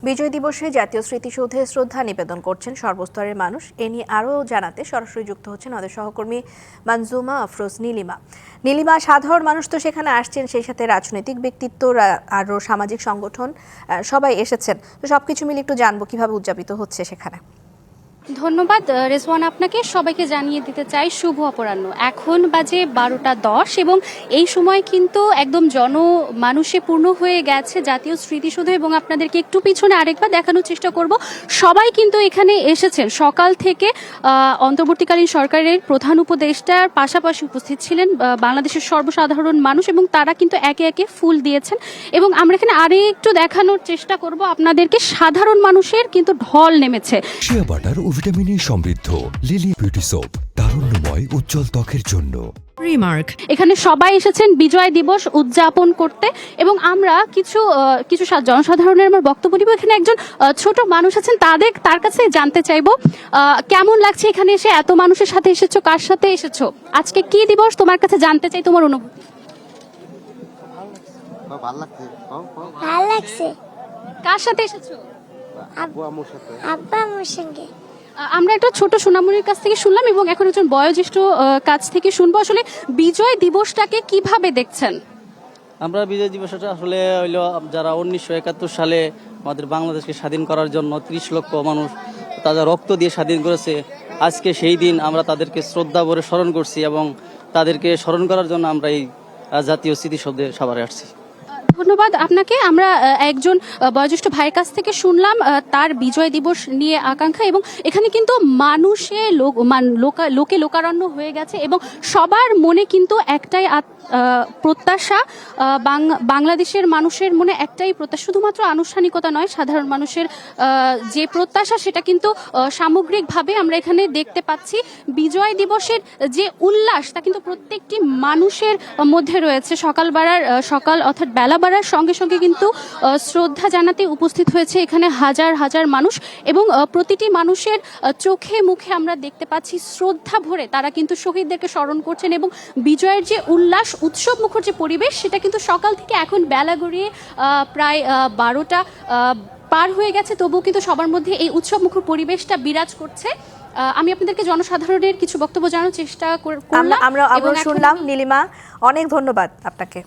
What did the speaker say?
বিজয় দিবসে জাতীয় স্মৃতিসৌধে শ্রদ্ধা নিবেদন করছেন সর্বস্তরের মানুষ। এ নিয়ে আরও জানাতে সরাসরি যুক্ত হচ্ছেন আমাদের সহকর্মী মানজুমা আফরোজ নীলিমা। সাধারণ মানুষ তো সেখানে আসছেন, সেই সাথে রাজনৈতিক ব্যক্তিত্ব, আরও সামাজিক সংগঠন সবাই এসেছেন। তো সবকিছু মিলে একটু জানবো কিভাবে উদযাপিত হচ্ছে সেখানে। ধন্যবাদ রেজওয়ান, আপনাকে সবাইকে জানিয়ে দিতে চাই শুভ অপরাহ্ন। এখন বাজে 12টা 10 এবং এই সময় কিন্তু একদম জনমানুষে পূর্ণ হয়ে গেছে জাতীয় স্মৃতিসৌধ। এবং আপনাদেরকে একটু পিছনে আরেকবার দেখানোর চেষ্টা করব, সবাই কিন্তু এখানে এসেছেন সকাল থেকে। অন্তর্বর্তীকালীন সরকারের প্রধান উপদেষ্টার পাশাপাশি উপস্থিত ছিলেন বাংলাদেশের সর্বসাধারণ মানুষ এবং তারা কিন্তু একে একে ফুল দিয়েছেন। এবং আমরা এখানে আরেকটু দেখানোর চেষ্টা করব আপনাদেরকে, সাধারণ মানুষের কিন্তু ঢল নেমেছে। ভিটামিনে সমৃদ্ধ লিলি বিউটি সোপ, তারুণ্যময় উজ্জ্বল ত্বকের জন্য। এখানে সবাই এসেছেন বিজয় দিবস উদযাপন করতে এবং আমরা কিছু জনসাধারণের আমার বক্তব্য দিব। এখানে একজন ছোট মানুষ আছেন, তার কাছে জানতে চাইবো কেমন লাগছে এখানে এসে, এত মানুষের সাথে এসেছো, কার সাথে এসেছো, আজকে কি দিবস, তোমার কাছে জানতে চাই তোমার অনুভূতি। ভালো লাগছে। কার সাথে এসেছো? আব্বা আম্মুর সঙ্গে। আমরা একটা ছোট সোনামণির কাছ থেকে শুনলাম এবং এখন একজন বয়োজ্যেষ্ঠ কাছ থেকে শুনবো, আসলে বিজয় দিবসটাকে কিভাবে দেখছেন? আমরা বিজয় দিবসটা আসলে হইলো যারা 1971 সালে আমাদের বাংলাদেশকে স্বাধীন করার জন্য 30 লক্ষ মানুষ তাদের রক্ত দিয়ে স্বাধীন করেছে। আজকে সেই দিন আমরা তাদেরকে শ্রদ্ধা ভরে স্মরণ করছি এবং তাদেরকে স্মরণ করার জন্য আমরা এই জাতীয় স্মৃতিসৌধে সবাই আসছি। ধন্যবাদ আপনাকে। আমরা একজন বয়োজ্যেষ্ঠ ভাইয়ের কাছ থেকে শুনলাম তার বিজয় দিবস নিয়ে আকাঙ্ক্ষা এবং এখানে কিন্তু মানুষে লোকে লোকারণ্য হয়ে গেছে এবং সবার মনে কিন্তু একটাই প্রত্যাশা, বাংলাদেশের মানুষের মনে একটাই প্রত্যাশা, শুধুমাত্র আনুষ্ঠানিকতা নয়, সাধারণ মানুষের যে প্রত্যাশা সেটা কিন্তু সামগ্রিকভাবে আমরা এখানে দেখতে পাচ্ছি। বিজয় দিবসের যে উল্লাস তা কিন্তু প্রত্যেকটি মানুষের মধ্যে রয়েছে। সকাল অর্থাৎ বেলা বাড়ার সঙ্গে সঙ্গে কিন্তু শ্রদ্ধা জানাতে উপস্থিত হয়েছে এখানে হাজার হাজার মানুষ এবং প্রতিটি মানুষের চোখে মুখে আমরা দেখতে পাচ্ছি শ্রদ্ধা ভরে তারা কিন্তু শহীদদেরকে স্মরণ করছেন এবং বিজয়ের যে উল্লাস, উৎসব মুখর যে পরিবেশ সেটা কিন্তু সকাল থেকে এখন বেলা গড়িয়ে প্রায় 12টা পার হয়ে গেছে, তবুও কিন্তু সবার মধ্যে এই উৎসব মুখর পরিবেশটা বিরাজ করছে। আমি আপনাদেরকে জনসাধারণের কিছু বক্তব্য জানার চেষ্টা করলাম। আমরা শুনলাম নীলিমা, অনেক ধন্যবাদ আপনাকে।